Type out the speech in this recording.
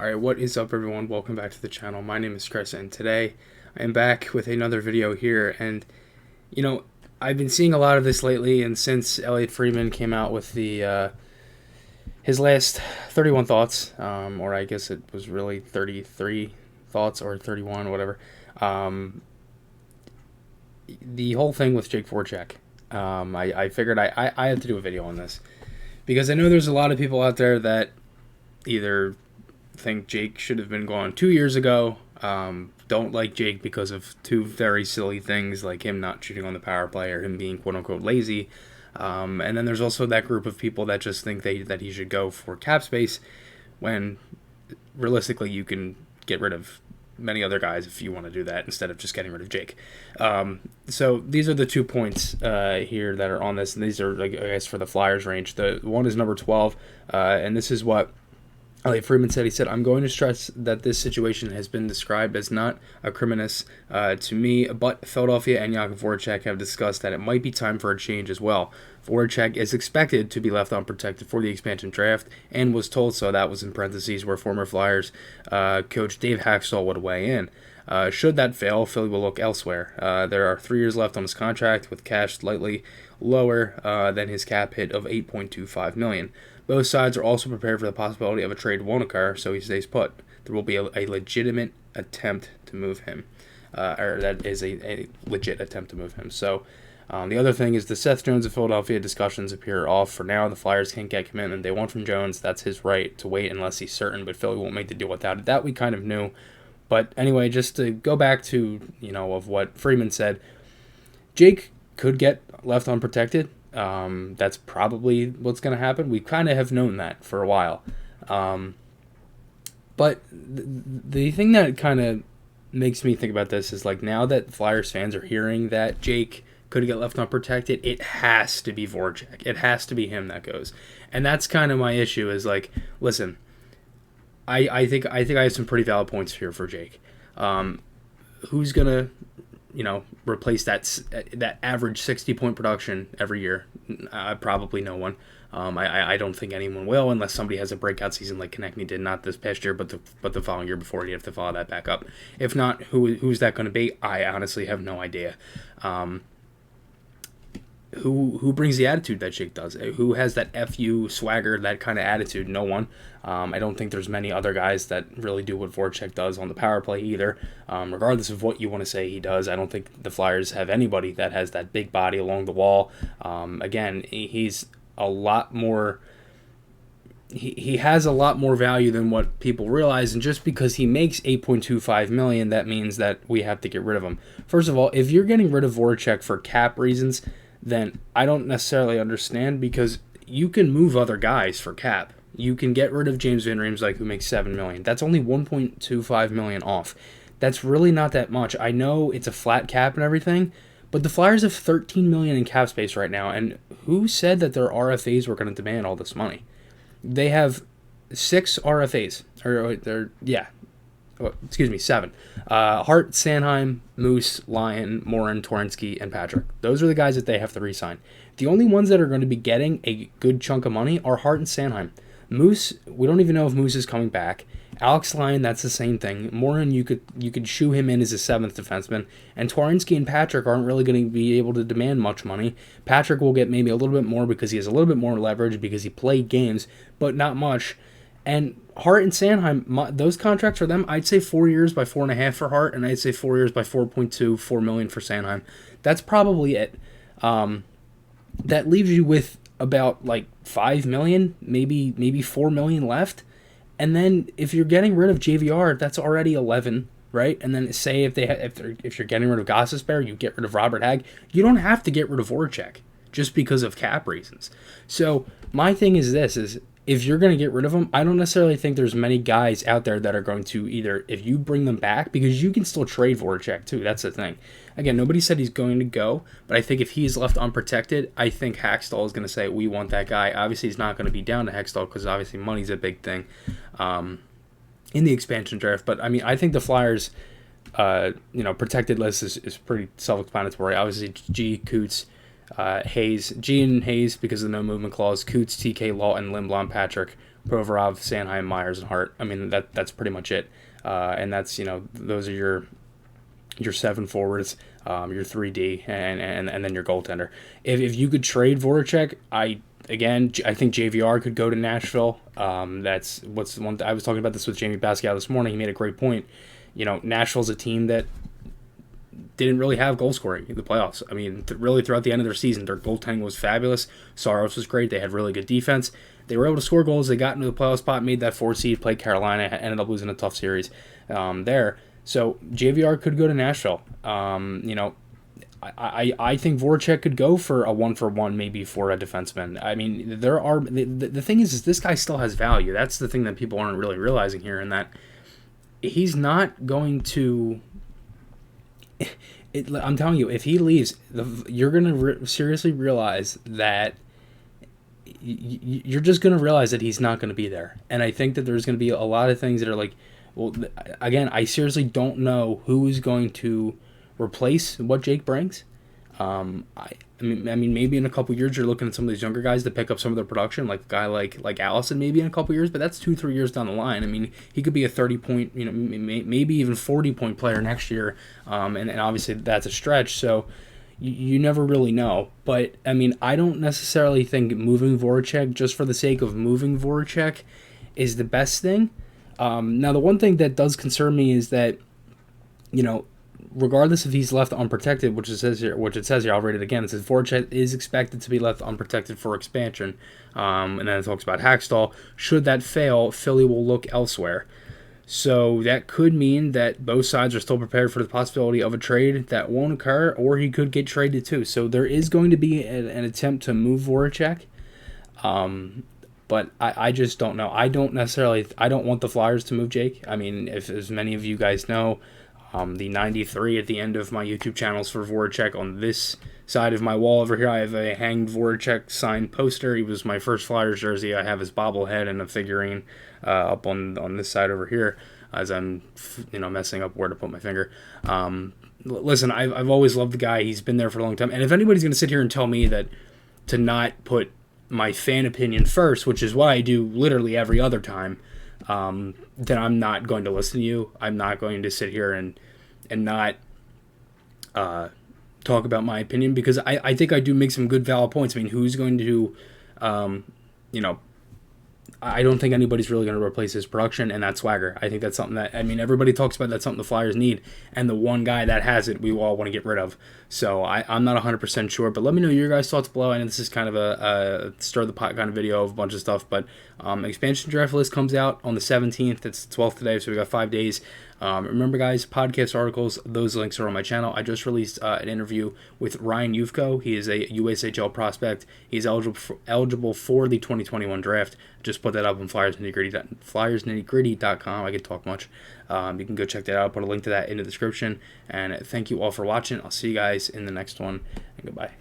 Alright, what is up everyone? Welcome back to the channel. My name is Chris and today I am back with another video here, and I've been seeing a lot of this lately, and since Elliot Friedman came out with the his last 31 thoughts, or I guess it was really 33 thoughts or 31, whatever, the whole thing with Jake Voracek, I figured I had to do a video on this because I know there's a lot of people out there that either think Jake should have been gone 2 years ago, don't like Jake because of two very silly things like him not shooting on the power play or him being quote-unquote lazy, and then there's also that group of people that just think that he should go for cap space when realistically you can get rid of many other guys if you want to do that instead of just getting rid of Jake. So these are the 2 points here that are on this, and these are, I guess, for the Flyers range. The one is number 12, and this is what Elliot Friedman said. He said, "I'm going to stress that this situation has been described as not a criminous to me, but Philadelphia and Jake Voracek have discussed that it might be time for a change as well. Voracek is expected to be left unprotected for the expansion draft and was told so." That was in parentheses where former Flyers coach Dave Haxtell would weigh in. Should that fail, Philly will look elsewhere. There are 3 years left on his contract with cash slightly lower than his cap hit of $8.25 million. Both sides are also prepared for the possibility of a trade won't occur, so he stays put. There will be a legitimate attempt to move him, or that is a legit attempt to move him. So the other thing is the Seth Jones of Philadelphia discussions appear off for now. The Flyers can't get commitment they want from Jones. That's his right to wait unless he's certain, but Philly won't make the deal without it. That we kind of knew. But anyway, just to go back to, of what Freeman said, Jake could get left unprotected. That's probably what's going to happen. We kind of have known that for a while. But the thing that kind of makes me think about this is, like, now that Flyers fans are hearing that Jake could get left unprotected, it has to be Voracek. It has to be him that goes. And that's kind of my issue is, like, listen, I think I have some pretty valid points here for Jake. Who's going to replace that average 60-point production every year? Probably no one. I don't think anyone will, unless somebody has a breakout season like Konechny did, not this past year, but the following year before. You have to follow that back up. If not, who's that going to be? I honestly have no idea. Who brings the attitude that Jake does? Who has that FU swagger, that kind of attitude? No one. I don't think there's many other guys that really do what Voracek does on the power play either. Regardless of what you want to say he does, I don't think the Flyers have anybody that has that big body along the wall. Again, he's a lot more... He has a lot more value than what people realize, and just because he makes $8.25 million, that means that we have to get rid of him. First of all, if you're getting rid of Voracek for cap reasons, then I don't necessarily understand, because you can move other guys for cap. You can get rid of James Van Riemsdyk, who makes $7 million. That's only $1.25 million off. That's really not that much. I know it's a flat cap and everything, but the Flyers have $13 million in cap space right now, and who said that their RFAs were going to demand all this money? They have 6 RFAs, seven. Hart, Sanheim, Moose, Lyon, Morin, Torensky, and Patrick. Those are the guys that they have to re-sign. The only ones that are going to be getting a good chunk of money are Hart and Sanheim. Moose, we don't even know if Moose is coming back. Alex Lyon, that's the same thing. Morin, you could shoe him in as a 7th defenseman. And Torensky and Patrick aren't really going to be able to demand much money. Patrick will get maybe a little bit more because he has a little bit more leverage because he played games, but not much. And Hart and Sanheim, those contracts for them, I'd say 4 years by 4.5 for Hart, and I'd say 4 years by 4.4 million for Sanheim. That's probably it. That leaves you with about like 5 million, maybe 4 million left. And then if you're getting rid of JVR, that's already 11, right? And then say if you're getting rid of Gostisbehere, you get rid of Robert Hagg. You don't have to get rid of Voracek just because of cap reasons. So my thing is this: is if you're going to get rid of them, I don't necessarily think there's many guys out there that are going to either, if you bring them back, because you can still trade Voracek too. That's the thing. Again, nobody said he's going to go, but I think if he's left unprotected, I think Haxtell is going to say, we want that guy. Obviously, he's not going to be down to Haxtell because obviously money's a big thing in the expansion draft. But I mean, I think the Flyers, protected list is pretty self-explanatory. Obviously, G, Coots, Hayes, G and Hayes because of the no movement clause, Coots, TK, Lawton, Lindblom, Patrick, Provorov, Sanheim, Myers, and Hart. I mean, that's pretty much it. And that's, those are your 7 forwards, your 3D, and then your goaltender. If you could trade Voracek, I think JVR could go to Nashville. That's what's the one. I was talking about this with Jamie Basquiat this morning. He made a great point. Nashville's a team that didn't really have goal scoring in the playoffs. I mean, really throughout the end of their season, their goaltending was fabulous. Saros was great. They had really good defense. They were able to score goals. They got into the playoff spot, made that 4 seed, played Carolina, ended up losing a tough series there. So JVR could go to Nashville. I think Voracek could go for a 1-for-1 maybe for a defenseman. I mean, the thing is this guy still has value. That's the thing that people aren't really realizing here, and that he's not going to. I'm telling you, if he leaves, you're going to seriously realize that you're just going to realize that he's not going to be there. And I think that there's going to be a lot of things that are like, well, again, I seriously don't know who is going to replace what Jake brings. I mean, maybe in a couple years you're looking at some of these younger guys to pick up some of their production, like a guy like Allison, maybe in a couple years, but that's 2-3 years down the line. I mean, he could be a 30-point, maybe even 40-point player next year, and obviously that's a stretch. So you never really know. But I mean, I don't necessarily think moving Voracek just for the sake of moving Voracek is the best thing. Now, the one thing that does concern me is that, regardless if he's left unprotected, which it says here, I'll read it again. It says Voracek is expected to be left unprotected for expansion. And then it talks about Hackstall. Should that fail, Philly will look elsewhere. So that could mean that both sides are still prepared for the possibility of a trade that won't occur, or he could get traded too. So there is going to be an attempt to move Voracek. But I just don't know. I don't want the Flyers to move Jake. I mean, if as many of you guys know, the 93 at the end of my YouTube channels for Voracek. On this side of my wall over here, I have a hanged Voracek signed poster. He was my first Flyers jersey. I have his bobblehead and a figurine up on this side over here as I'm messing up where to put my finger. Listen, I've always loved the guy. He's been there for a long time. And if anybody's going to sit here and tell me that to not put my fan opinion first, which is what I do literally every other time, then I'm not going to listen to you. I'm not going to sit here and not talk about my opinion, because I think I do make some good valid points. I mean, who's going to, I don't think anybody's really going to replace his production, and that's Swagger. I think that's something that, everybody talks about. That's something the Flyers need, and the one guy that has it, we all want to get rid of. So I'm not 100% sure, but let me know your guys' thoughts below. I know this is kind of a stir the pot kind of video of a bunch of stuff, but expansion draft list comes out on the 17th. It's the 12th today, so we got 5 days. Remember, guys, podcast articles, those links are on my channel. I just released an interview with Ryan Ufko. He is a USHL prospect. He's eligible for the 2021 draft. Just put that up on FlyersNittyGritty.com. I can talk much. You can go check that out. I'll put a link to that in the description. And thank you all for watching. I'll see you guys in the next one. And goodbye.